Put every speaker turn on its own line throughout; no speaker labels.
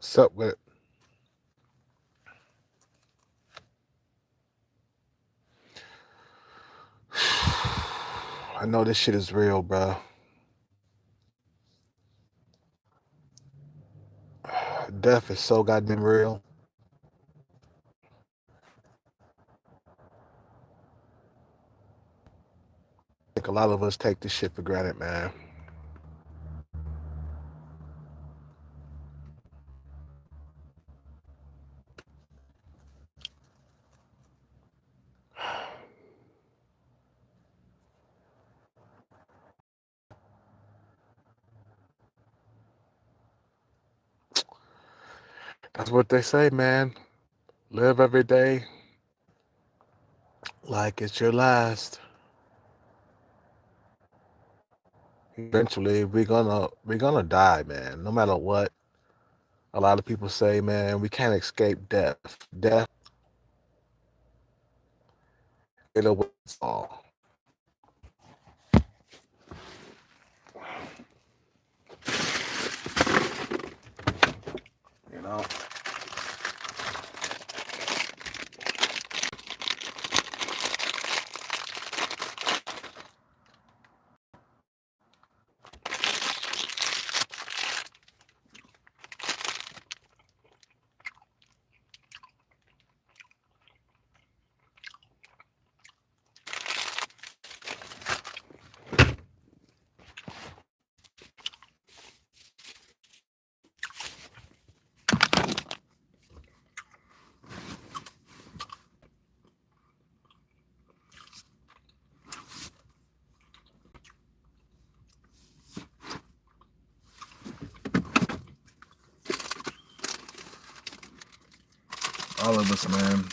What's up with it? I know this shit is real, bro. Death is so goddamn real. I think a lot of us take this shit for granted, man. That's what they say, man. Live every day like it's your last. Eventually, we're gonna die, man. No matter what. A lot of people say, man, we can't escape death. Death, it'll win us all. You know. All of us, man.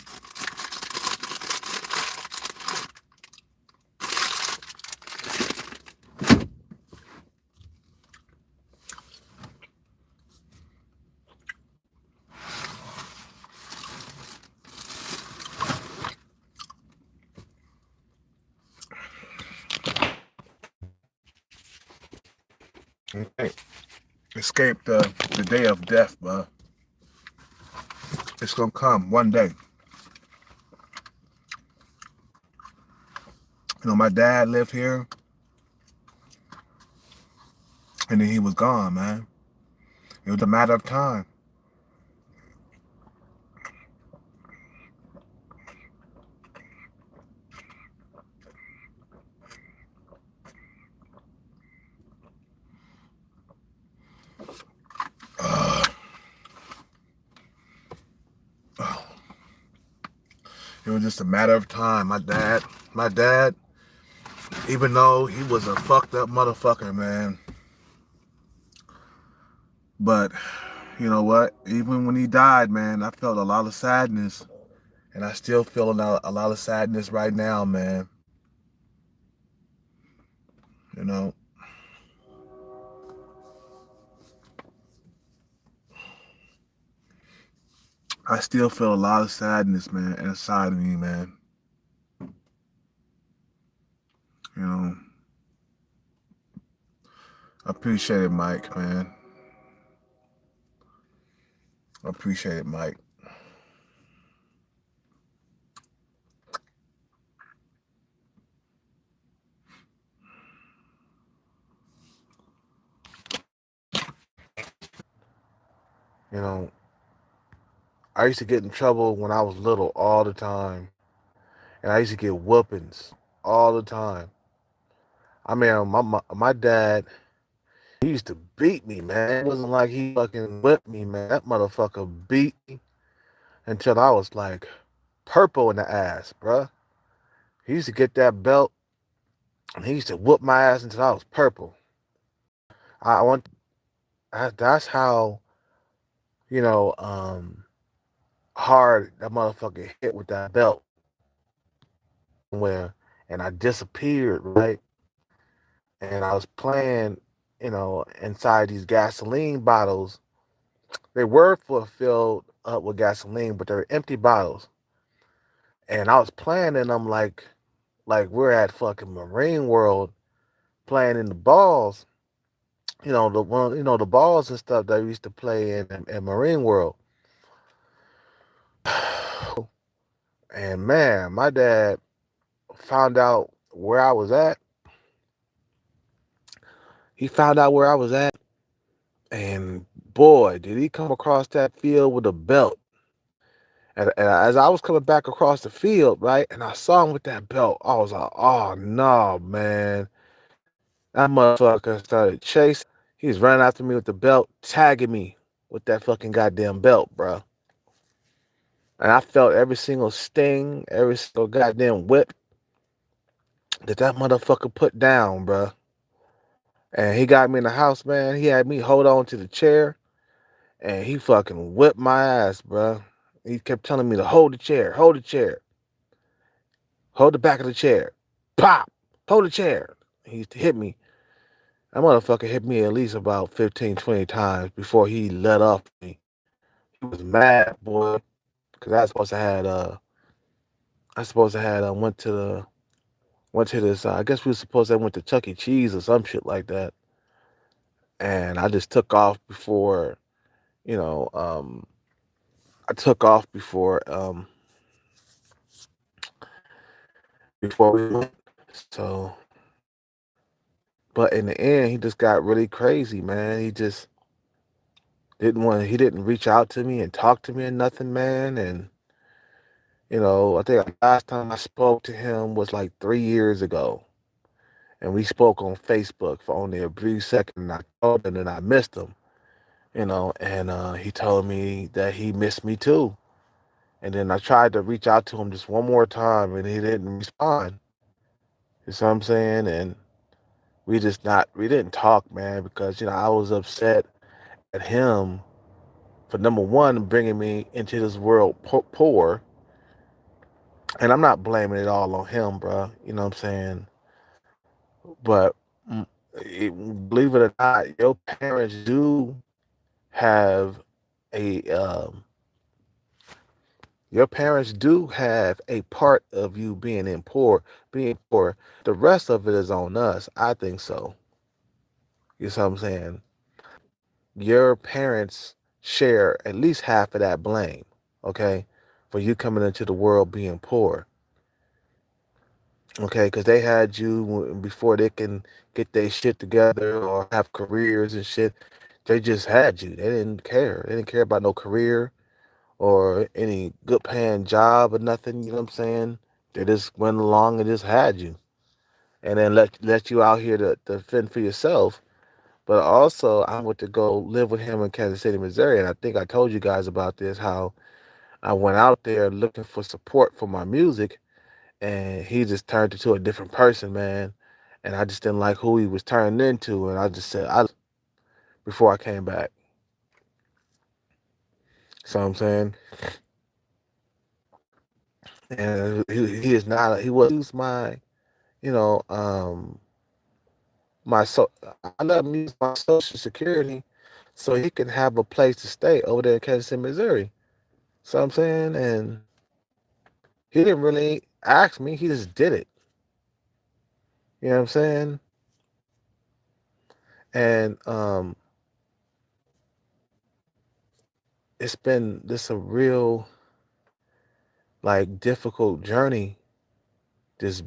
You can't escape the day of death, bro. It's gonna come one day. You know, my dad lived here, and then he was gone, man. It was a matter of time. It was just a matter of time. My dad, even though he was a fucked up motherfucker, man. But you know what? Even when he died, man, I felt a lot of sadness. And I still feel a lot of sadness right now, man. You know, I still feel a lot of sadness, man, inside of me, man. You know, I appreciate it, Mike, man. I appreciate it, Mike. You know, I used to get in trouble when I was little all the time. And I used to get whoopings all the time. I mean, my dad, he used to beat me, man. It wasn't like he fucking whipped me, man. That motherfucker beat me until I was like purple in the ass, bruh. He used to get that belt and he used to whoop my ass until I was purple. I want that's how, you know, hard that motherfucker hit with that belt where and I disappeared, right? And I was playing, inside these gasoline bottles. They were filled up with gasoline, but they were empty bottles. And I was playing in them like we're at fucking Marine World playing in the balls. the balls and stuff that we used to play in Marine World. And man, my dad found out where I was at. He found out where I was at, and boy, did he come across that field with a belt. And as I was coming back across the field, right, and I saw him with that belt, I was like, oh no, man. That motherfucker started chasing. He was running after me with the belt, tagging me with that fucking goddamn belt, bro. And I felt every single sting, every single goddamn whip that motherfucker put down, bro. And he got me in the house, man. He had me hold on to the chair, and he fucking whipped my ass, bro. He kept telling me to hold the chair, hold the back of the chair, pop, hold the chair. He used to hit me. That motherfucker hit me at least about 15, 20 times before he let off me. He was mad, boy, because I supposed to had went to this. I guess we were supposed to went to Chuck E. Cheese or some shit like that, and I just took off before, you know, I took off before we went. So, but in the end, he just got really crazy, man. He just he didn't reach out to me and talk to me or nothing, man. And I think the last time I spoke to him was like 3 years ago, and we spoke on Facebook for only a brief second. And I called him and I missed him, and he told me that he missed me too. And then I tried to reach out to him just one more time, and he didn't respond. You see what I'm saying? And we didn't talk, man, because I was upset at him for number one bringing me into this world poor, and I'm not blaming it all on him, bro. You know what I'm saying? But mm, believe it or not, your parents do have a your parents do have a part of you being poor. The rest of it is on us. I think so. You see what I'm saying? Your parents share at least half of that blame, okay, for you coming into the world being poor, okay, because they had you before they can get their shit together or have careers and shit. They just had you. They didn't care. They didn't care about no career or any good paying job or nothing. You know what I'm saying? They just went along and just had you, and then let you out here to fend for yourself. But also, I went to go live with him in Kansas City, Missouri, and I think I told you guys about this. How I went out there looking for support for my music, and he just turned into a different person, man. And I just didn't like who he was turning into, and I just said I before I came back. So I'm saying, and he is not. He was use my you know my so I let him use my social security so he can have a place to stay over there in Kansas City, Missouri. So I'm saying, and he didn't really ask me. He just did it. You know what I'm saying? And it's been this a real like difficult journey. Just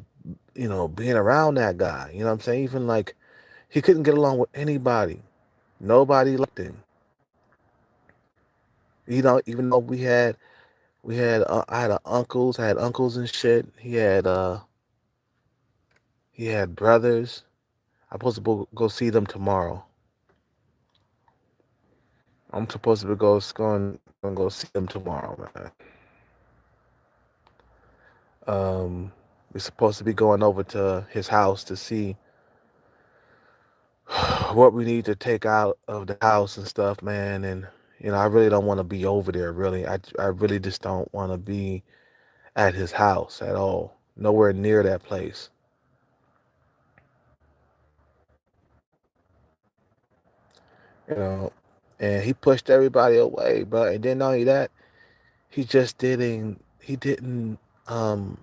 being around that guy. You know what I'm saying? Even like he couldn't get along with anybody. Nobody liked him. Even though I had uncles, I had uncles and shit. He had brothers. I'm supposed to go see them tomorrow. I'm supposed to be going to go see them tomorrow, man. We're supposed to be going over to his house to see what we need to take out of the house and stuff, man. And I really don't want to be over there. Really, I really just don't want to be at his house at all. Nowhere near that place. You know, and he pushed everybody away, bro. And then not only that, he just didn't. He didn't. Um,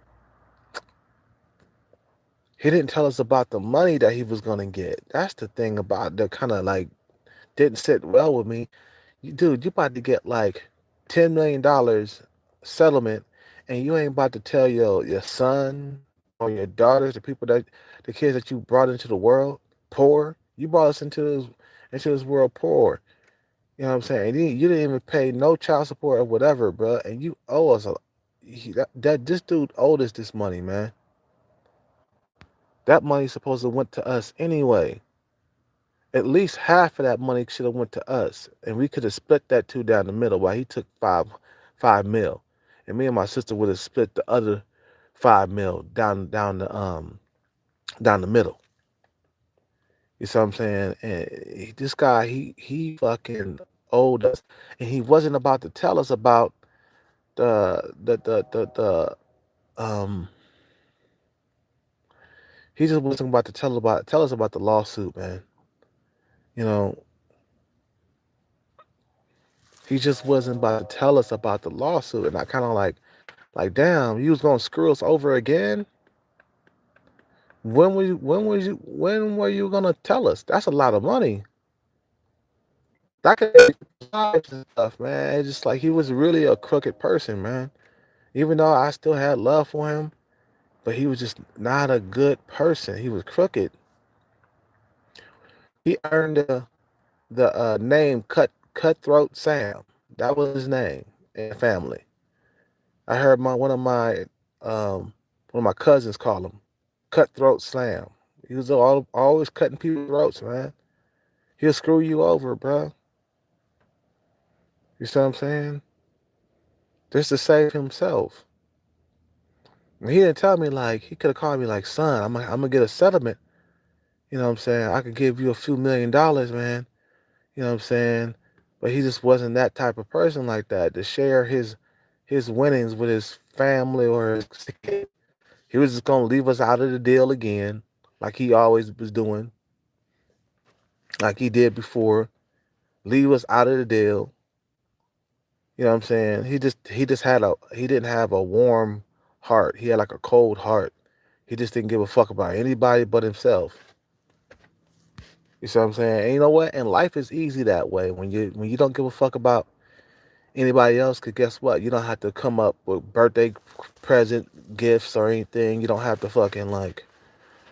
He didn't tell us about the money that he was gonna get. That's the thing about that kind of like didn't sit well with me. Dude, you about to get like $10 million settlement, and you ain't about to tell your son or your daughters, the kids that you brought into the world, poor. You brought us into this world poor. You know what I'm saying? And you didn't even pay no child support or whatever, bro. And you owe us that this dude owed us this money, man. That money supposed to went to us anyway. At least half of that money should have went to us, and we could have split that two down the middle. While he took five mil, and me and my sister would have split the other 5 mil down the middle. You see what I'm saying? And this guy, he fucking owed us, and he wasn't about to tell us about the he just wasn't about to tell us about the lawsuit, man. You know, he just wasn't about to tell us about the lawsuit, and I kind of like, damn, you was gonna screw us over again. When were you gonna tell us? That's a lot of money. That could lives and stuff, man. It's just like he was really a crooked person, man. Even though I still had love for him, but he was just not a good person. He was crooked. He earned the name Cutthroat Sam. That was his name in the family. I heard one of my cousins call him Cutthroat Slam. He was always cutting people's throats, man. He'll screw you over, bro. You see what I'm saying? Just to save himself. And he didn't tell me like he could have called me like, son, I'm gonna get a settlement. You know what I'm saying? I could give you a few $1 million, man. You know what I'm saying? But he just wasn't that type of person like that to share his winnings with his family or his kid. He was just gonna leave us out of the deal again, like he always was doing, like he did before. Leave us out of the deal. You know what I'm saying? He didn't have a warm heart. He had like a cold heart. He just didn't give a fuck about anybody but himself. You see what I'm saying? And you know what? And life is easy that way when you don't give a fuck about anybody else. Cause guess what? You don't have to come up with birthday present gifts or anything. You don't have to fucking like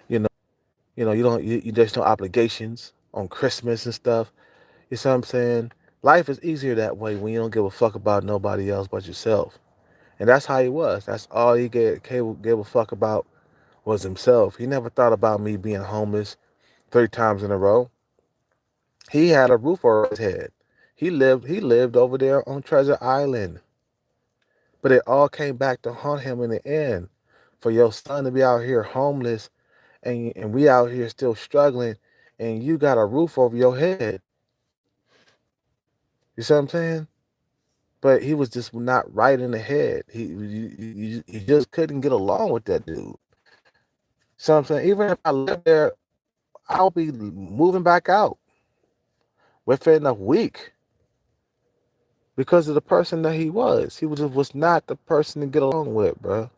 you know you don't there's no obligations on Christmas and stuff. You see what I'm saying? Life is easier that way when you don't give a fuck about nobody else but yourself. And that's how he was. That's all he gave a fuck about was himself. He never thought about me being homeless 3 times in a row. He had a roof over his head. He lived over there on Treasure Island. But it all came back to haunt him in the end. For your son to be out here homeless and we out here still struggling and you got a roof over your head. You see what I'm saying? But he was just not right in the head. He just couldn't get along with that dude. So I'm saying, even if I live there, I'll be moving back out within a week because of the person that he was. He was not the person to get along with, bro.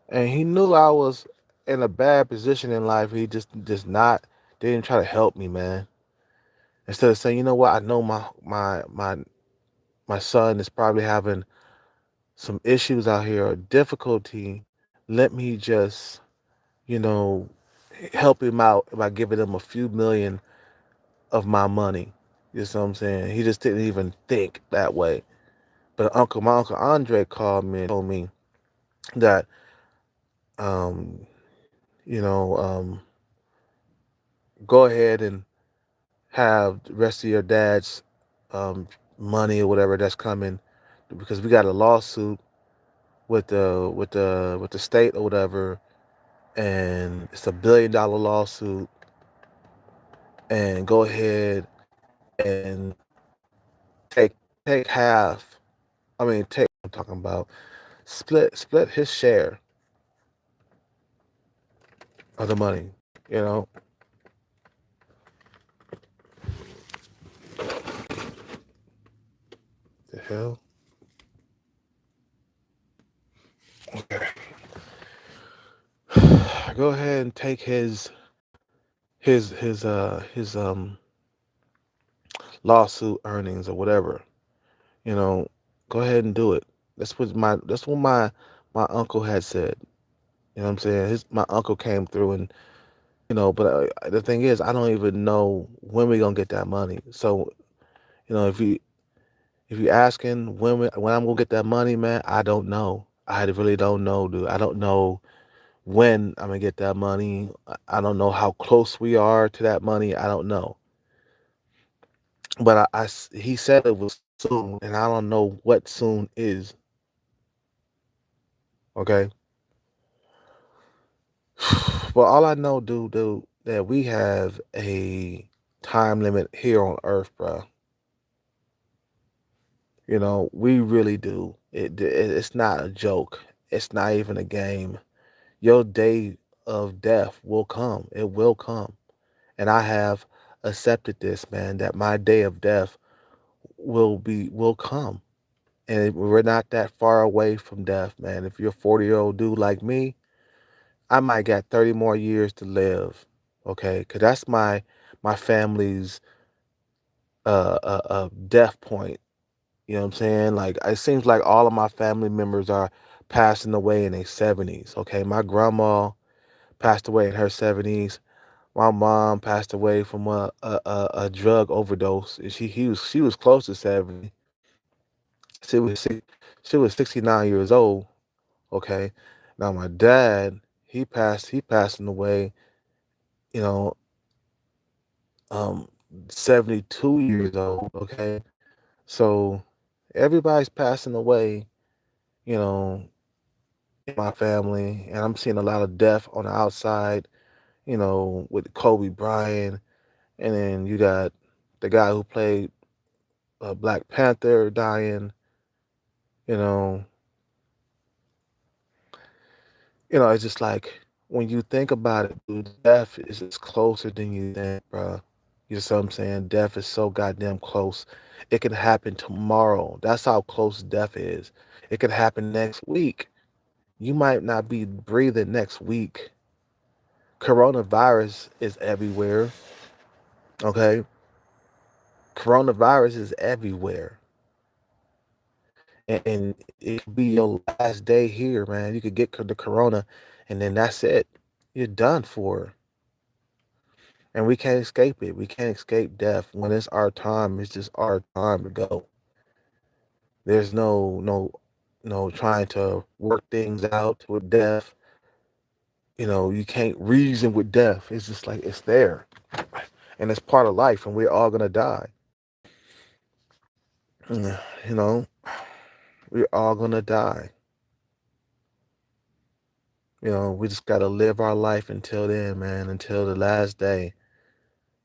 And he knew I was in a bad position in life. He just not didn't try to help me, man. Instead of saying, you know what, I know my son is probably having some issues out here or difficulty. Let me just, you know, help him out by giving him a few million of my money. You know what I'm saying? He just didn't even think that way. But my uncle Andre called me and told me that, um, you know, go ahead and have the rest of your dad's um, money or whatever that's coming, because we got a lawsuit with the state or whatever, and it's $1 billion lawsuit. And go ahead and take take half. I mean, take. I'm talking about split his share of the money. You know the hell. Okay, go ahead and take his lawsuit earnings or whatever. You know, go ahead and do it. That's what my uncle had said. You know what I'm saying? My uncle came through and but the thing is, I don't even know when we gonna get that money. So if you asking when I'm gonna get that money, man, I don't know. I really don't know, dude. I don't know when I'm gonna get that money. I don't know how close we are to that money. I don't know. But he said it was soon, and I don't know what soon is. Okay. Well, all I know, dude, that we have a time limit here on Earth, bro. We really do. It's not a joke. It's not even a game. Your day of death will come. It will come. And I have accepted this, man, that my day of death will come. And we're not that far away from death, man. If you're a 40-year-old dude like me, I might got 30 more years to live. Okay? Cuz that's my family's death point. You know what I'm saying? Like it seems like all of my family members are passing away in their 70s. Okay, my grandma passed away in her 70s. My mom passed away from a drug overdose. And she was close to 70. She was six, she was 69 years old. Okay, now my dad he passing away. You know, um, 72 years old. Okay, so everybody's passing away. You know, in my family, and I'm seeing a lot of death on the outside, with Kobe Bryant, and then you got the guy who played Black Panther dying, you know. It's just like when you think about it, dude, death is just closer than you think, bro. You know what I'm saying? Death is so goddamn close. It can happen tomorrow. That's how close death is. It could happen next week. You might not be breathing next week. Coronavirus is everywhere. Okay, coronavirus is everywhere, and it could be your last day here, man. You could get the corona, and then that's it. You're done for, and we can't escape it. We can't escape death. When it's our time, it's just our time to go. There's no trying to work things out with death. You can't reason with death. It's just like it's there, and it's part of life, and we're all gonna die. You know, we're all gonna die. We just gotta live our life until then, man, until the last day.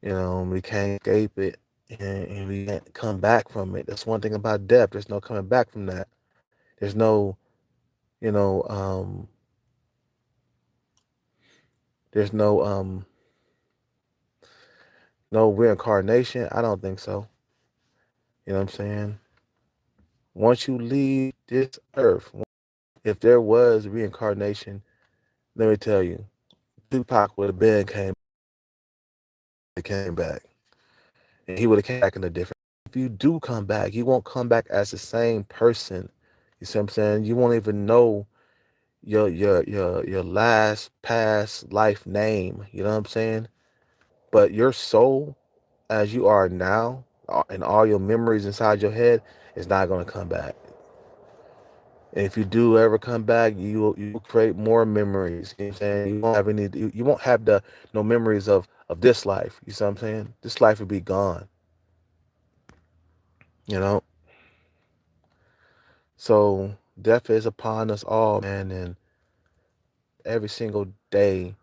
We can't escape it and we can't come back from it. That's one thing about death. There's no coming back from that. There's no, you know, um, there's no reincarnation. I don't think so. You know what I'm saying? Once you leave this earth, if there was reincarnation, let me tell you, Tupac would have been came back. And he would have came back in a different. If you do come back, you won't come back as the same person. You see what I'm saying? You won't even know your last past life name. You know what I'm saying? But your soul, as you are now, and all your memories inside your head, is not going to come back. And if you do ever come back, you will create more memories. You know what I'm saying? You won't have the no memories of this life. You see what I'm saying? This life will be gone. You know. So death is upon us all, man, and every single day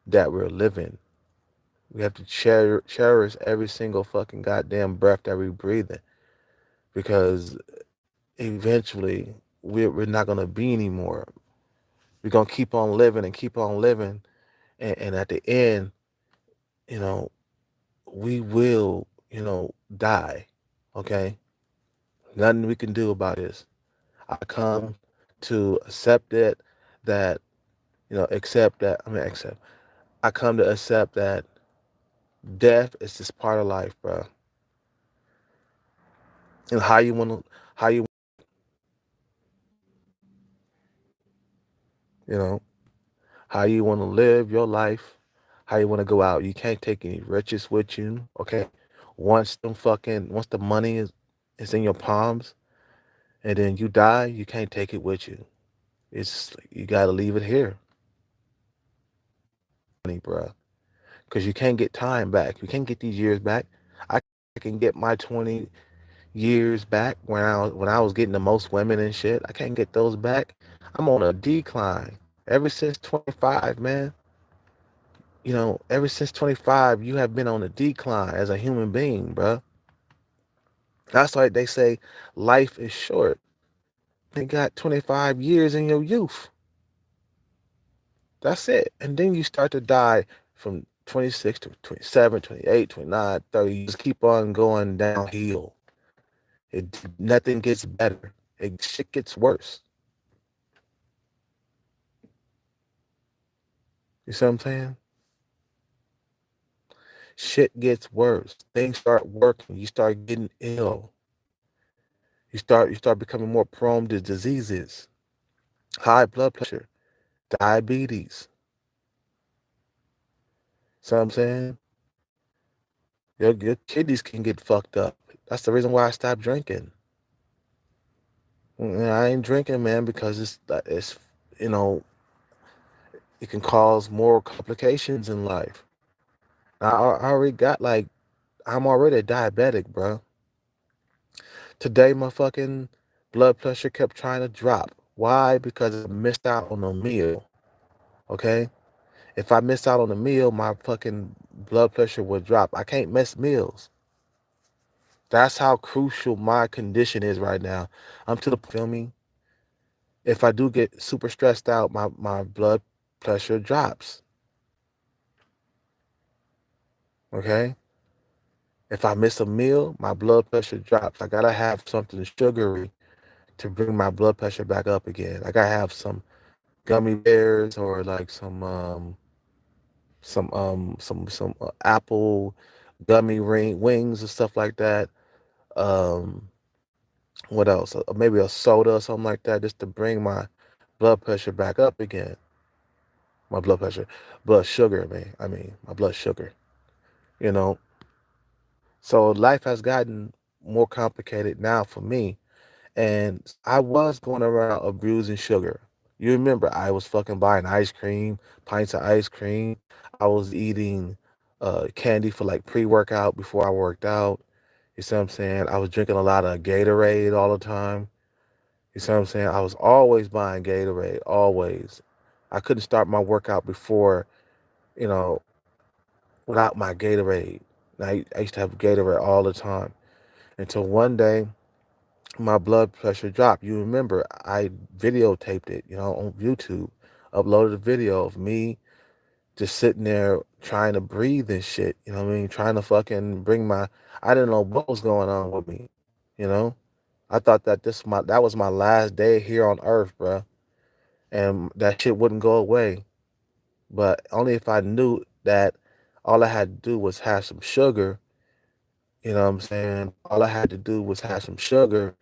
that we're living, we have to cherish every single fucking goddamn breath that we breathe in, because eventually we're not gonna be anymore. We're gonna keep on living and keep on living, and at the end, you know, we will, die. Okay, nothing we can do about this. I come to accept it that Accept that. I mean, accept. I come to accept that death is just part of life, bro. And how you, you know, how you want to live your life, how you want to go out. You can't take any riches with you, okay? Once the money is in your palms, and then you die, you can't take it with you. You got to leave it here, money, bro, because you can't get time back. You can't get these years back. I can get my 20 years back when I was getting the most women and shit. I can't get those back. I'm on a decline ever since 25, man. Ever since 25, you have been on a decline as a human being, bro. That's why they say life is short. You got 25 years in your youth. That's it. And then you start to die from 26 to 27, 28, 29, 30. You just keep on going downhill. Nothing gets better. Shit gets worse. You see what I'm saying? Shit gets worse. Things start working. You start getting ill. You start becoming more prone to diseases, high blood pressure, diabetes. See what I'm saying? Your kidneys can get fucked up. That's the reason why I stopped drinking. I ain't drinking, man, because it's you know it can cause more complications in life. I already got like I'm already a diabetic, bro. Today my fucking blood pressure kept trying to drop. Why? Because I missed out on a meal. Okay? If I miss out on a meal, my fucking blood pressure would drop. I can't miss meals. That's how crucial my condition is right now. I'm to the feel me. If I do get super stressed out, my blood pressure drops. Okay? If I miss a meal, my blood pressure drops. I gotta have something sugary to bring my blood pressure back up again. I gotta have some gummy bears or like some apple gummy wings and stuff like that. Um, what else? Maybe a soda or something like that, just to bring my blood pressure back up again. My blood pressure, blood sugar, man. I mean, my blood sugar. You know. So life has gotten more complicated now for me. And I was going around abusing sugar. You remember I was fucking buying ice cream, pints of ice cream. I was eating candy for like pre-workout before I worked out. You see what I'm saying? I was drinking a lot of Gatorade all the time. You see what I'm saying? I was always buying Gatorade, always. I couldn't start my workout before, you know, without my Gatorade. I used to have Gatorade all the time until one day my blood pressure dropped. You remember I videotaped it, on YouTube, uploaded a video of me just sitting there trying to breathe and shit. You know what I mean? Trying to fucking I didn't know what was going on with me. You know, I thought that was my last day here on Earth, bro, and that shit wouldn't go away. But only if I knew that all I had to do was have some sugar. You know what I'm saying? All I had to do was have some sugar.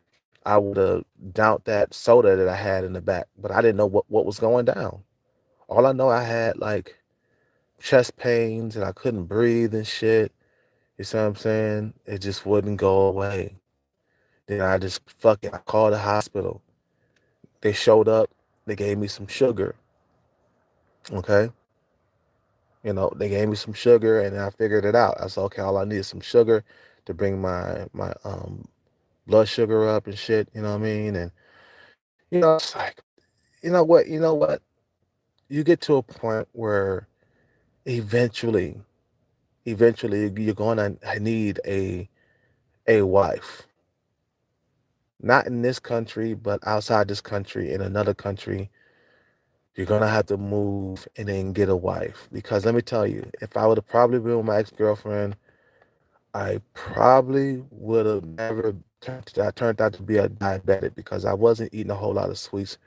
I would have downed that soda that I had in the back, but I didn't know what was going down. All I know, I had like chest pains and I couldn't breathe and shit. You see what I'm saying? It just wouldn't go away. Then I called the hospital. They showed up. They gave me some sugar. Okay. They gave me some sugar and I figured it out. I said, okay, all I need is some sugar to bring my blood sugar up and shit. You know what I mean? And it's like, you know what? You get to a point where eventually, eventually you're gonna need a wife. Not in this country, but outside this country, in another country, you're gonna have to move and then get a wife. Because let me tell you, if I would have probably been with my ex-girlfriend, I probably would have never turned out to be a diabetic because I wasn't eating a whole lot of sweets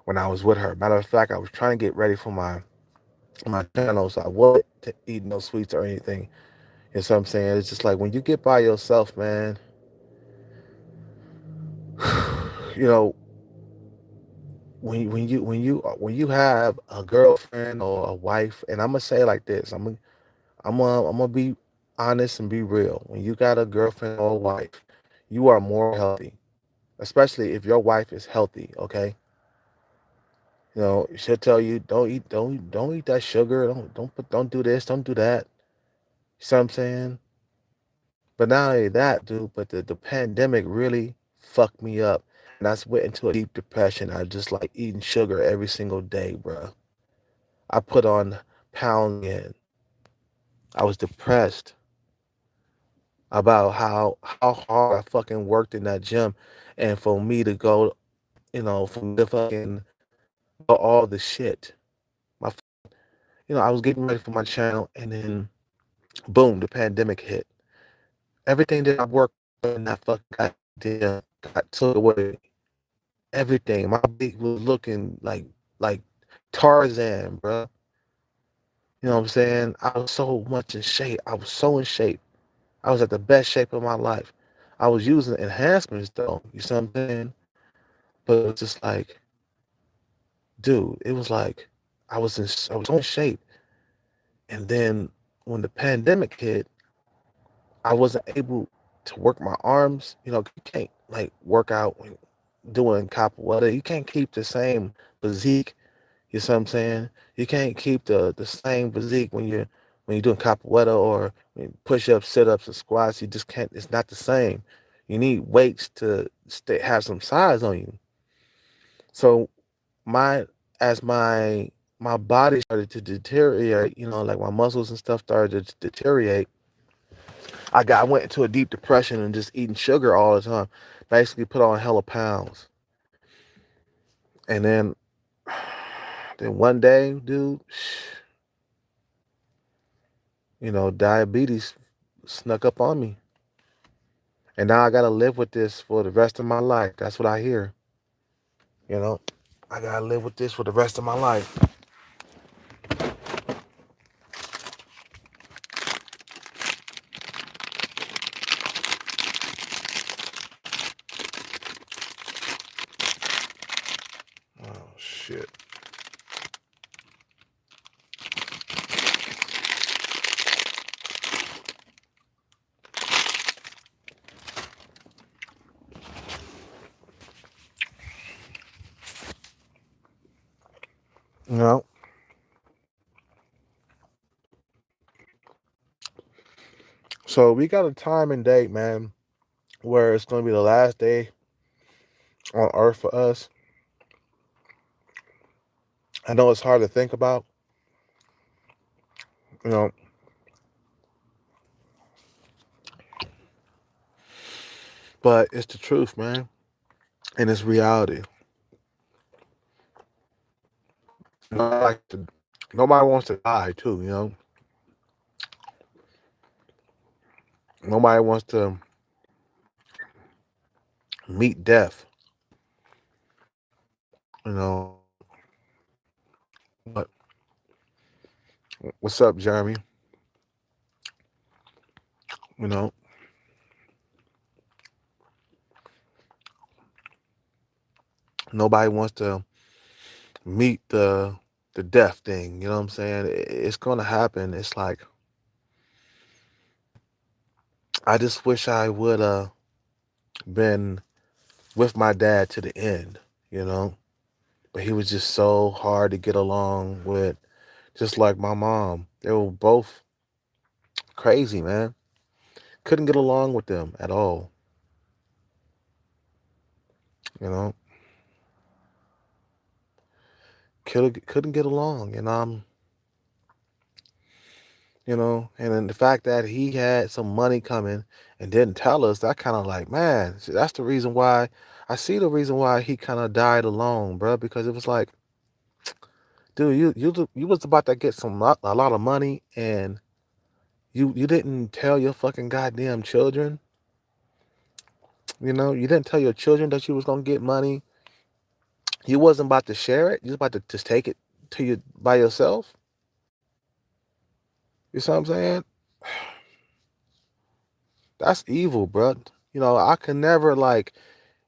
when I was with her. Matter of fact, I was trying to get ready for my channel, so I wasn't eating no sweets or anything. You know what I'm saying? It's just like when you get by yourself, man. You know, when you have a girlfriend or a wife, and I'm gonna say it like this, I'm gonna be honest and be real. When you got a girlfriend or a wife, you are more healthy, especially if your wife is healthy. Okay, she'll tell you don't eat that sugar. Don't do this. Don't do that. You see what I'm saying? But not only that, dude, but the pandemic really fucked me up. And I went into a deep depression. I just like eating sugar every single day, bro. I put on pounds again. I was depressed about how hard I fucking worked in that gym. And for me to go, for me to fucking do all the shit. My, I was getting ready for my channel and then boom, the pandemic hit. Everything that I worked in that fucking goddamn got took away. Everything. My body was looking like Tarzan, bro. You know what I'm saying? I was so much in shape. I was so in shape. I was at the best shape of my life. I was using enhancements though. You see what I'm saying? But it was just like, dude, it was like I was so in shape. And then when the pandemic hit, I wasn't able to work my arms. You can't like work out when doing capoeira. You can't keep the same physique. You see what I'm saying? You can't keep the same physique when you're doing capoeira or push-ups, sit-ups, and squats. You just can't. It's not the same. You need weights to have some size on you. So my as my body started to deteriorate, like my muscles and stuff started to deteriorate. I went into a deep depression and just eating sugar all the time. Basically put on hella pounds. And then one day, dude, diabetes snuck up on me. And now I gotta live with this for the rest of my life. That's what I hear. You know, I gotta live with this for the rest of my life. Oh shit. You know. So we got a time and date, man, where it's gonna be the last day on Earth for us. I know it's hard to think about, you know, but it's the truth, man, and it's reality. Nobody, like to, nobody wants to die, too. Nobody wants to meet death. You know, but what's up, Jeremy? You know, nobody wants to meet the death thing. You know what I'm saying? It's gonna happen. It's like I just wish I would have been with my dad to the end. You know, but he was just so hard to get along with, just like my mom. They were both crazy, man. Couldn't get along with them at all. You know, couldn't get along, and and then the fact that he had some money coming and didn't tell us, that kind of like, man, see, that's the reason why I see the reason why he kind of died alone, bro. Because it was like, dude, you was about to get a lot of money, and you didn't tell your fucking goddamn children. You didn't tell your children that you was gonna get money. You wasn't about to share it. You was about to just take it to you by yourself. You see what I'm saying? That's evil, bro. I can never like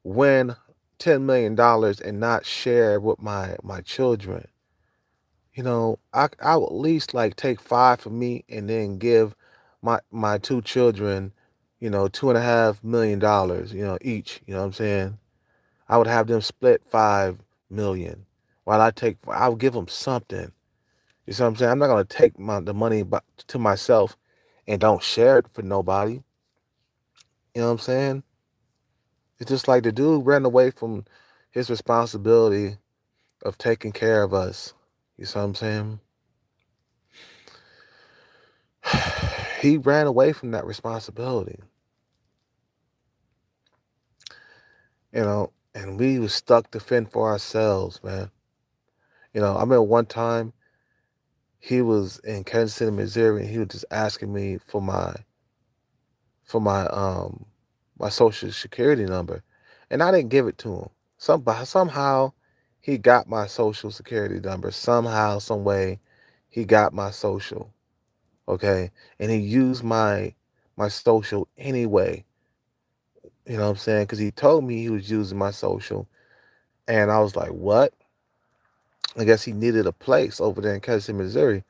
win $10 million and not share with my children. I would at least like take five for me and then give my two children, $2.5 million, each. You know what I'm saying? I would have them split 5 million, while I would give them something. You see what I'm saying? I'm not gonna take the money to myself and don't share it for nobody. You know what I'm saying? It's just like the dude ran away from his responsibility of taking care of us. You see what I'm saying? He ran away from that responsibility, and we was stuck to fend for ourselves, man. I remember one time he was in Kansas City, Missouri, and he was just asking me for my social security number, and I didn't give it to him. Somehow he got my social security number. Somehow, some way, he got my social. Okay, and he used my social anyway. You know what I'm saying? Because he told me he was using my social, and I was like, "What?" I guess he needed a place over there in Kansas City, Missouri.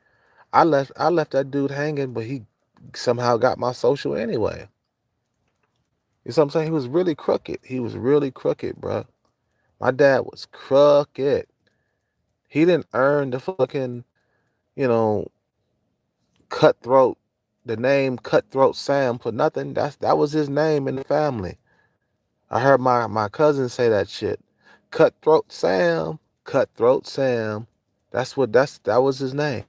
I left that dude hanging, but he somehow got my social anyway. You know what I'm saying? He was really crooked. He was really crooked, bro. My dad was crooked. He didn't earn the fucking, you know, cutthroat, the name Cutthroat Sam for nothing. That was his name in the family. I heard my cousin say that shit. Cutthroat Sam, Cutthroat Sam. That was his name.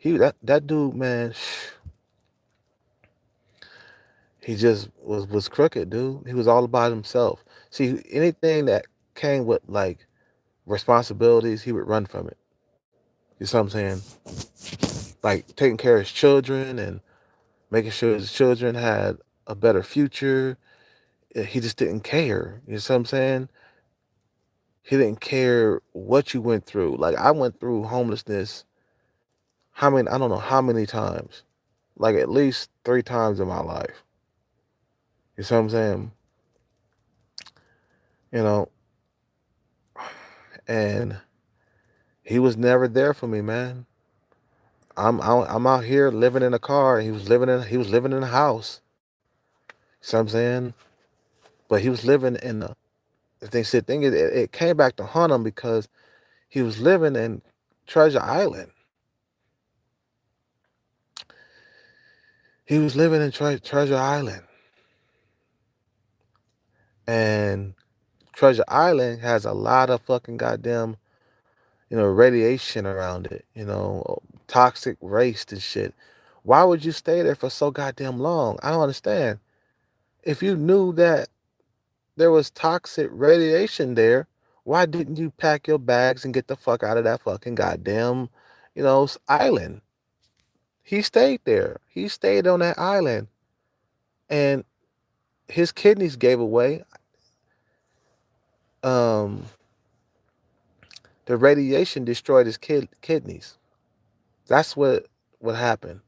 That dude, man, he just was crooked, dude. He was all about himself. See, anything that came with like responsibilities, he would run from it. You see what I'm saying? Like taking care of his children and making sure his children had a better future. He just didn't care. You know what I'm saying? He didn't care what you went through. Like I went through homelessness. I don't know how many times. Like at least 3 times in my life. You see what I'm saying? You know, and he was never there for me, man. I'm out here living in a car, and he was living in a house. See what I'm saying? But he was living in the thing is, it came back to haunt him because he was living in Treasure Island. He was living in Treasure Island, and Treasure Island has a lot of fucking goddamn, radiation around it. Toxic waste and shit. Why would you stay there for so goddamn long? I don't understand. If you knew that there was toxic radiation there, why didn't you pack your bags and get the fuck out of that fucking goddamn, island? He stayed there. He stayed on that island, and his kidneys gave away. Um, the radiation destroyed his kidneys. That's what happened.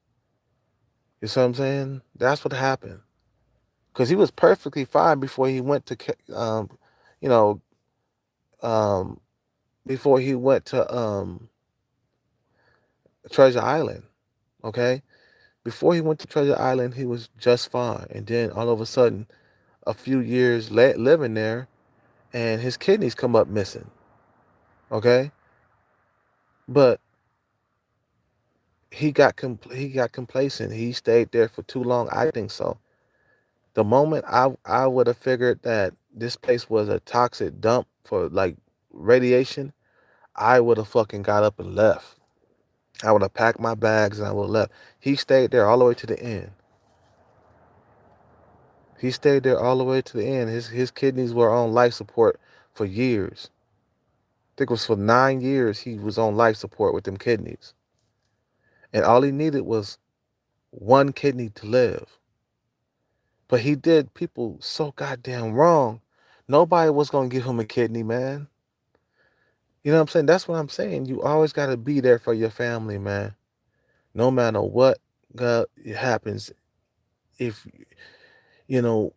You see what I'm saying? That's what happened. Because he was perfectly fine before he went to, you know, um, before he went to Treasure Island. Okay, before he went to Treasure Island, he was just fine, and then all of a sudden, a few years living there, and his kidneys come up missing. Okay, but he got complacent. He stayed there for too long. I think so. The moment I would have figured that this place was a toxic dump for like radiation, I would have fucking got up and left. I would have packed my bags and I would have left. He stayed there all the way to the end. He stayed there all the way to the end. His kidneys were on life support for years. I think it was for 9 years he was on life support with them kidneys. And all he needed was one kidney to live. But he did people so goddamn wrong. Nobody was gonna give him a kidney, man. You know what I'm saying? That's what I'm saying. You always got to be there for your family, man. No matter what happens. If you know,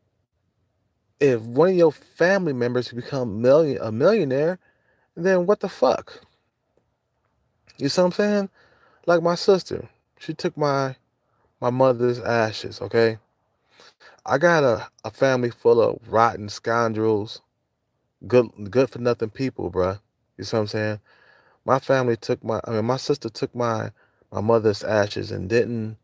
if one of your family members become a millionaire, then what the fuck? You see what I'm saying? Like my sister, she took my mother's ashes. Okay, I got a family full of rotten scoundrels, good for nothing people, bruh. You see what I'm saying? My family took my sister took my mother's ashes and didn't,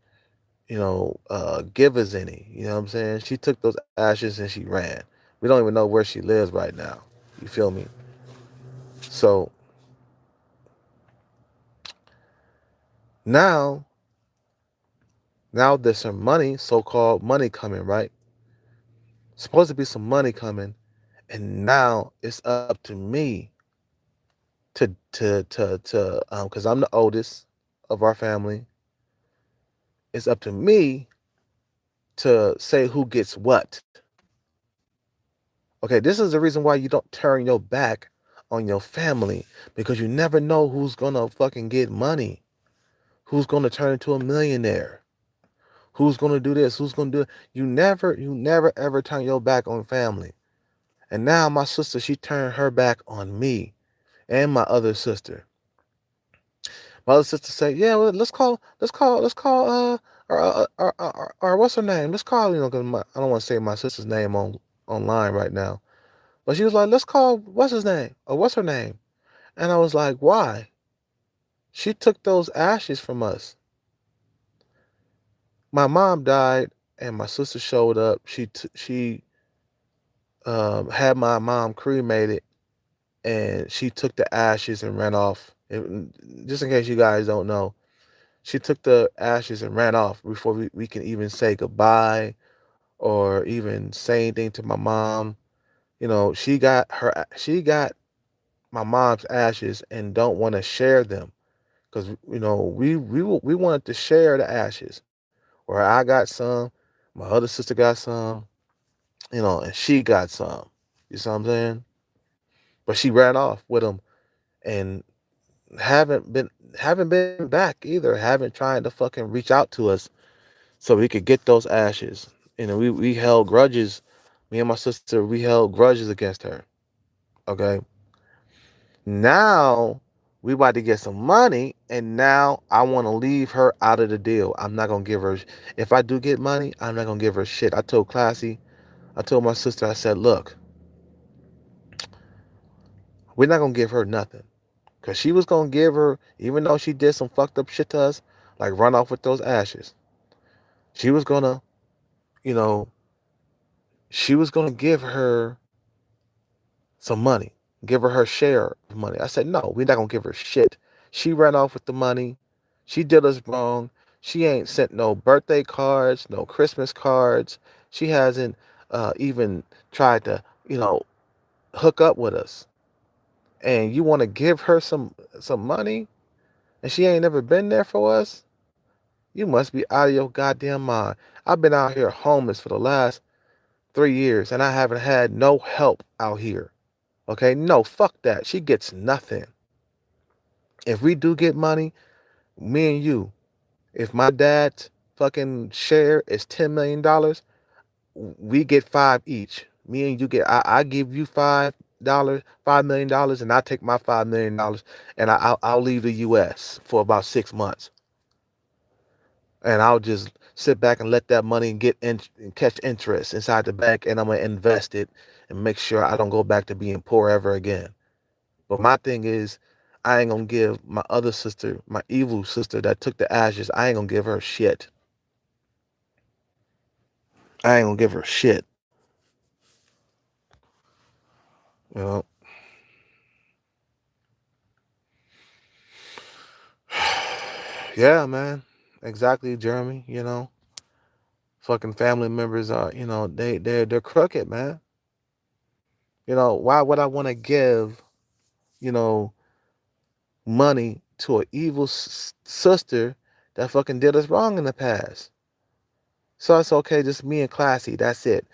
give us any. You know what I'm saying? She took those ashes and she ran. We don't even know where she lives right now. You feel me? So now, now there's some money, so-called money coming, right? Supposed to be some money coming, and now it's up to me because I'm the oldest of our family. It's up to me to say who gets what. Okay, this is the reason why you don't turn your back on your family, because you never know who's gonna fucking get money, who's gonna turn into a millionaire, who's gonna do this, who's gonna do it. You never ever turn your back on family. And now my sister, she turned her back on me and my other sister. My other sister said, "Yeah, well, let's call, what's her name? Let's call, because I don't want to say my sister's name online right now." But she was like, "Let's call, what's his name? Or what's her name?" And I was like, "Why?" She took those ashes from us. My mom died, and my sister showed up. She had my mom cremated, and she took the ashes and ran off. Just in case you guys don't know, she took the ashes and ran off before we can even say goodbye or even say anything to my mom. She got my mom's ashes and don't want to share them, because we wanted to share the ashes. Where I got some, my other sister got some, and she got some. You see what I'm saying? But she ran off with them and haven't been haven't been back either. Haven't tried to fucking reach out to us so we could get those ashes. We held grudges. Me and my sister, we held grudges against her. Okay. Now we about to get some money, and now I want to leave her out of the deal. I'm not gonna give her. If I do get money, I'm not gonna give her shit. I told my sister, I said, look, we're not gonna give her nothing, cause she was gonna give her, even though she did some fucked up shit to us, like run off with those ashes. She was gonna, you know, she was gonna give her some money, give her share of money. I said, no, we're not gonna give her shit. She ran off with the money. She did us wrong. She ain't sent no birthday cards, no Christmas cards. She hasn't even tried to, hook up with us. And you want to give her some money, and she ain't never been there for us? You must be out of your goddamn mind. I've been out here homeless for the last 3 years, and I haven't had no help out here. Okay, no, fuck that. She gets nothing. If we do get money, me and you, if my dad's fucking share is $10 million, we get five each. Me and you get, I give you $5 million, and I take my $5 million, and I'll leave the U.S. for about 6 months, and I'll just sit back and let that money catch interest inside the bank, and I'm gonna invest it and make sure I don't go back to being poor ever again. But my thing is, I ain't gonna give my other sister, my evil sister that took the ashes, I ain't gonna give her shit. I ain't gonna give her shit. You know? Yeah, man. Exactly, Jeremy. Fucking family members are, they're crooked, man. Why would I want to give, you know, money to an evil sister that fucking did us wrong in the past? So it's okay, just me and Classy. That's it.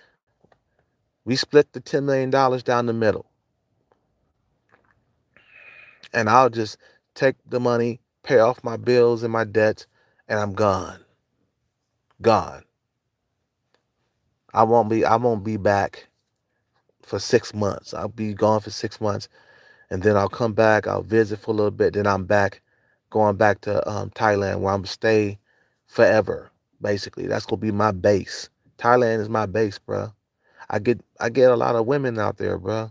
We split the $10 million down the middle. and I'll just take the money, pay off my bills and my debts, and I'm gone. Gone. I won't be back for 6 months. I'll be gone for 6 months, and then I'll come back. I'll visit for a little bit. Then I'm back, going back to Thailand, where I'm gonna stay forever. Basically, that's gonna be my base. Thailand is my base, bro. I get a lot of women out there, bro.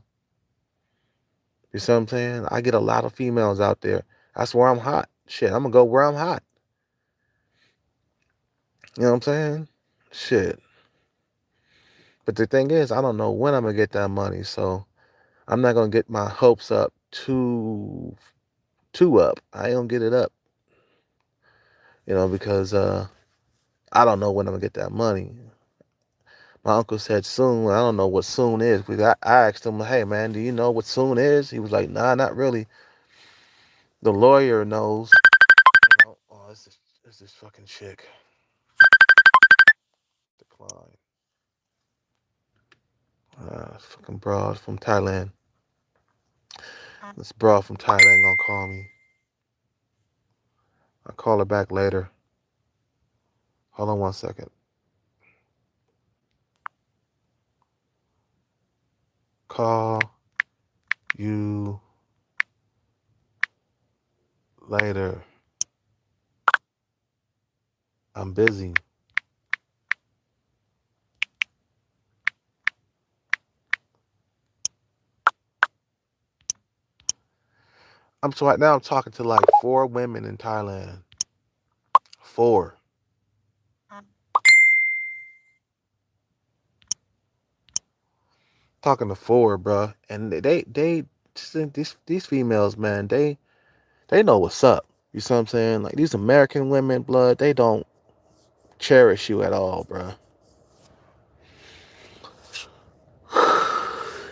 You see what I'm saying? I get a lot of females out there. That's where I'm hot. Shit, I'm gonna go where I'm hot. You know what I'm saying? Shit. But the thing is, I don't know when I'm gonna get that money, so I'm not gonna get my hopes up too up. I ain't gonna get it up, because I don't know when I'm gonna get that money. My uncle said soon. I don't know what soon is. Because I asked him, hey man, do you know what soon is? He was like, nah, not really. The lawyer knows. Oh, it's this fucking chick. Decline. Fucking broad from Thailand. This broad from Thailand gonna call me. I'll call her back later. Hold on 1 second. Call you later. I'm busy. So right now I'm talking to like 4 women in Thailand. 4. Talking to 4, bruh. And these females, man, they know what's up. You see what I'm saying? Like these American women, blood, they don't cherish you at all, bruh.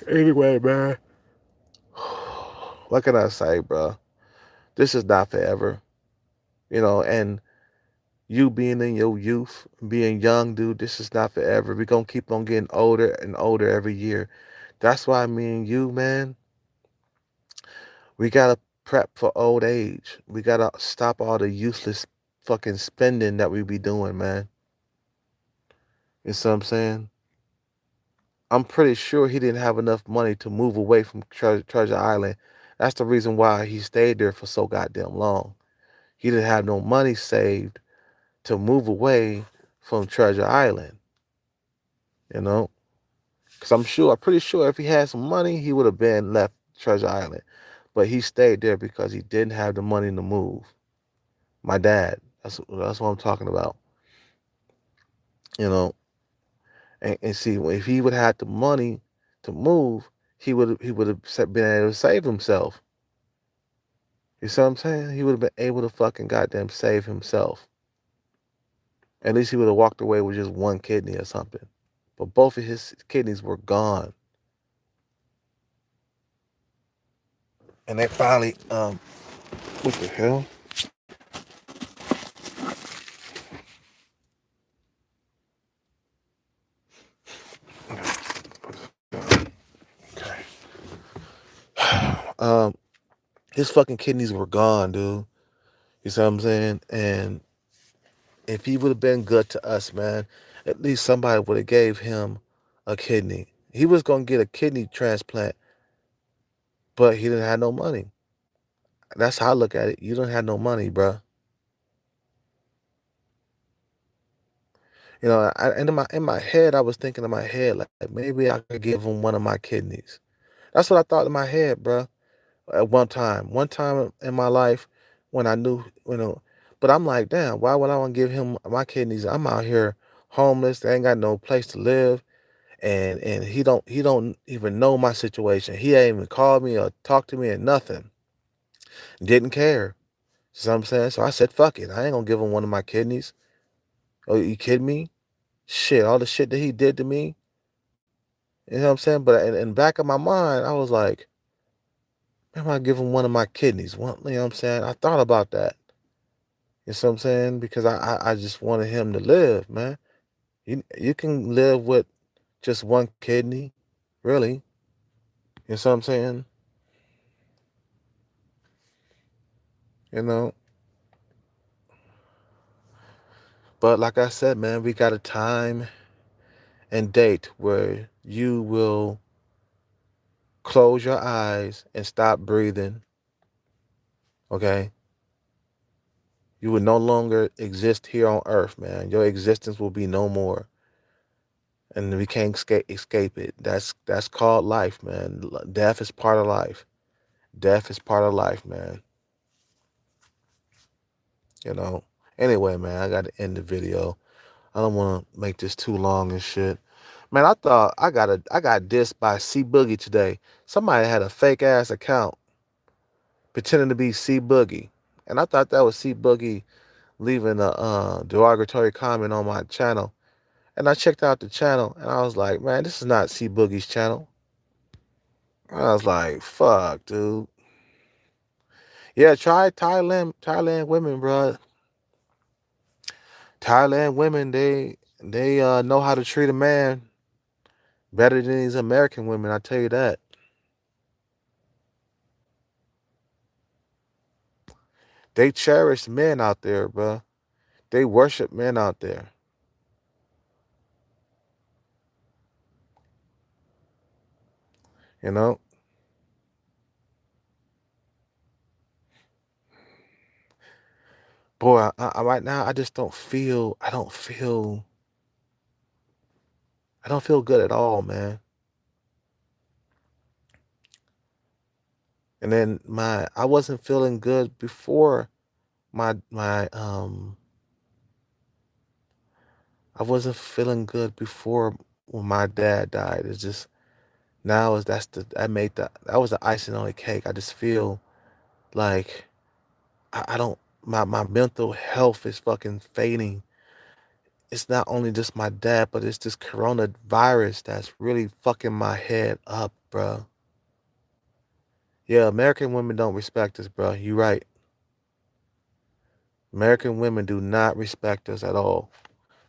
Anyway, man. What can I say, bruh? This is not forever. And you being in your youth, being young, dude, this is not forever. We're gonna keep on getting older and older every year. That's why me and you, man, we gotta prep for old age. We gotta stop all the useless fucking spending that we be doing, man. You see what I'm saying? I'm pretty sure he didn't have enough money to move away from Treasure Island. That's the reason why he stayed there for so goddamn long. He didn't have no money saved to move away from Treasure Island, you know? Because I'm pretty sure if he had some money, he would have been left Treasure Island. But he stayed there because he didn't have the money to move. My dad, that's what I'm talking about, you know? And see, if he would have had the money to move, he would have been able to save himself. You see what I'm saying? He would have been able to fucking goddamn save himself. At least he would have walked away with just one kidney or something. But both of his kidneys were gone. And they finally, what the hell? Okay. Um, his fucking kidneys were gone, dude. You see what I'm saying? And if he would have been good to us, man, at least somebody would have gave him a kidney. He was gonna get a kidney transplant, but he didn't have no money. That's how I look at it. You don't have no money, bruh. And in my head, I was thinking in my head like maybe I could give him one of my kidneys. That's what I thought in my head, bruh. At one time, in my life, when I knew, but I'm like, damn, why would I want to give him my kidneys? I'm out here homeless. They ain't got no place to live, and he don't even know my situation. He ain't even called me or talked to me or nothing. Didn't care. See what I'm saying? So I said, fuck it. I ain't gonna give him one of my kidneys. Oh, you kidding me? Shit, all the shit that he did to me. You know what I'm saying? But in back of my mind, I was like, man, I give him one of my kidneys. You know what I'm saying? I thought about that. You know what I'm saying? Because I just wanted him to live, man. You can live with just one kidney, really. You know what I'm saying? you know. But like I said, man, we got a time and date where you will close your eyes and stop breathing, okay? You will no longer exist here on earth, man. Your existence will be no more. And we can't escape it. That's called life, man. Death is part of life. Death is part of life, man. You know. Anyway, man, I got to end the video. I don't want to make this too long and shit. Man, I thought I got dissed by C Boogie today. Somebody had a fake ass account pretending to be C Boogie, and I thought that was C Boogie leaving a derogatory comment on my channel. And I checked out the channel, and I was like, man, this is not C Boogie's channel. I was like, fuck, dude. Yeah, try Thailand women, bro. Thailand women, they know how to treat a man better than these American women. I tell you that. They cherish men out there, bro. They worship men out there. You know, boy. Right now, I just don't feel. I don't feel. I don't feel good at all, man. And then I wasn't feeling good before my. I wasn't feeling good before when my dad died. It's just now is that's the I made that was the icing on the cake. I just feel like I don't my mental health is fucking fading. It's not only just my dad, but it's this coronavirus that's really fucking my head up, bro. Yeah, American women don't respect us, bro. You right. American women do not respect us at all.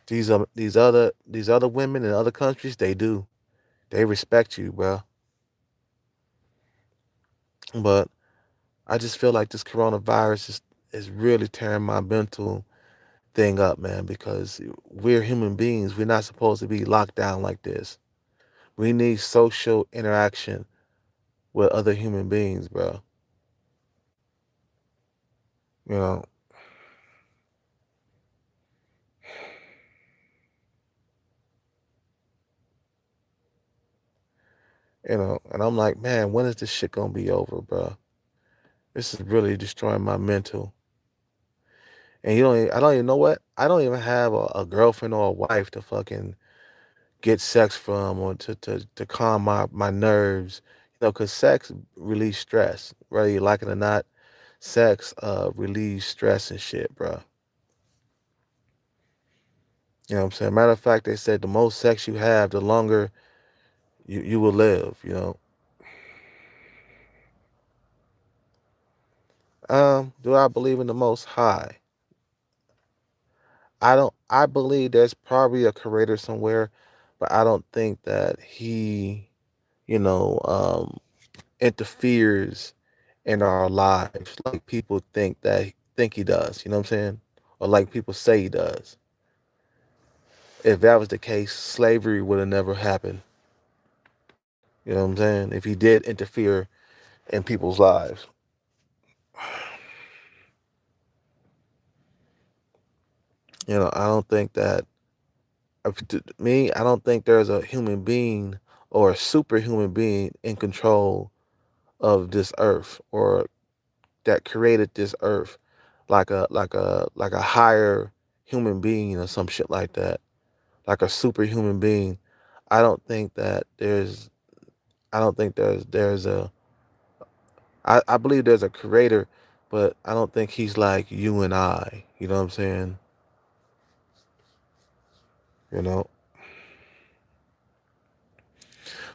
These other women in other countries, they do. They respect you, bro. But I just feel like this coronavirus is really tearing my mental thing up, man, because we're human beings. We're not supposed to be locked down like this. We need social interaction with other human beings, bro. You know, and I'm like, man, when is this shit gonna be over, bro? This is really destroying my mental. And I don't even know what. I don't even have a girlfriend or a wife to fucking get sex from or to calm my nerves. Because sex relieves stress, whether you like it or not. Sex relieves stress and shit, bro. You know what I'm saying? Matter of fact, they said the most sex you have, the longer you will live, you know. Do I believe in the most high? I believe there's probably a creator somewhere, but I don't think that he, you know, interferes in our lives like people think he does, you know what I'm saying? Or like people say he does. If that was the case, slavery would have never happened. You know what I'm saying? If he did interfere in people's lives. I don't think that to me, I don't think there's a human being or a superhuman being in control of this earth or that created this earth like a higher human being or some shit like that. Like a superhuman being. I don't think that there's I don't think there's a I believe there's a creator, but I don't think he's like you and I. You know what I'm saying? You know?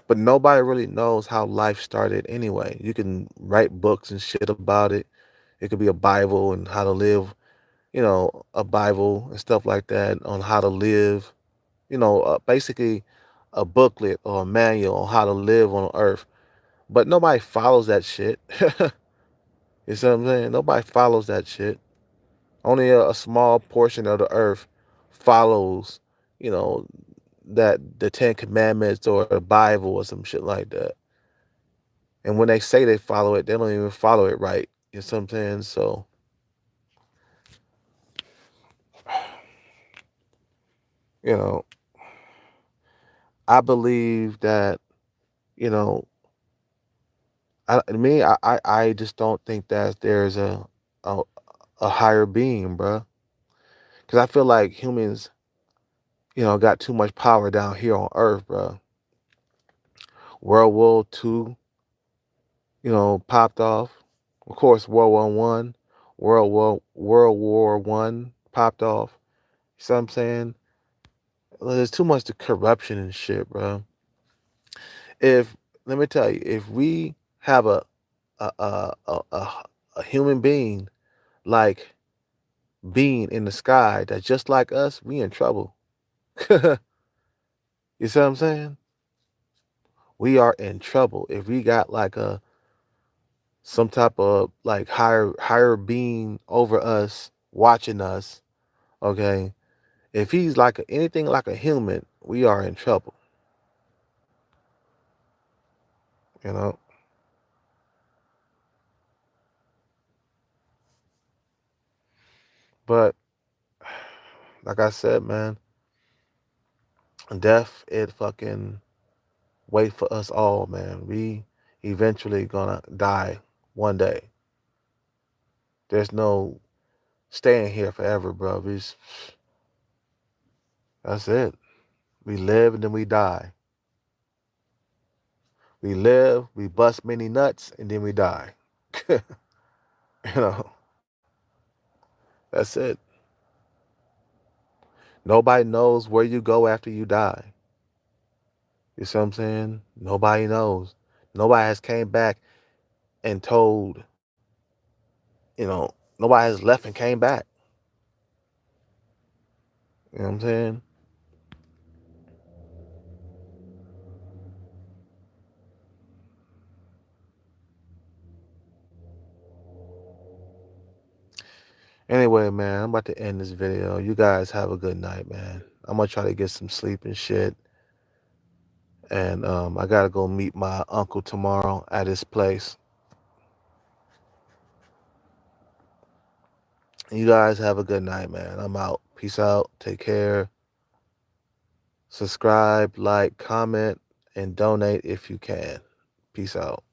But nobody really knows how life started anyway. You can write books and shit about it. It could be a Bible and how to live, a Bible and stuff like that on how to live, basically a booklet or a manual on how to live on earth. But nobody follows that shit. You see what I'm saying? Nobody follows that shit. Only a small portion of the earth follows, you know, that the Ten Commandments or the Bible or some shit like that. And when they say they follow it, they don't even follow it right. You know what I'm saying? So, you know, I believe that, you know, I just don't think that there's a, a higher being, bruh. Because I feel like humans, got too much power down here on Earth, bruh. World War II, popped off. Of course, World War I, World War I popped off. You see what I'm saying? There's too much corruption and shit, bro. If Let me tell you, if we have a a a, a, a human being like being in the sky that's just like us, we in trouble. You see what I'm saying? We are in trouble if we got like a some type of like higher being over us watching us. Okay, if he's like anything like a human, we are in trouble. You know, but like I said, man, death it fucking wait for us all, man. We eventually gonna die one day. There's no staying here forever, bro. That's it. We live and then we die. We live, we bust many nuts, and then we die. you know, that's it. Nobody knows where you go after you die. You see what I'm saying? Nobody knows. Nobody has came back and told, nobody has left and came back. You know what I'm saying? Anyway, man, I'm about to end this video. You guys have a good night, man. I'm gonna try to get some sleep and shit. And I gotta go meet my uncle tomorrow at his place. You guys have a good night, man. I'm out. Peace out. Take care. Subscribe, like, comment, and donate if you can. Peace out.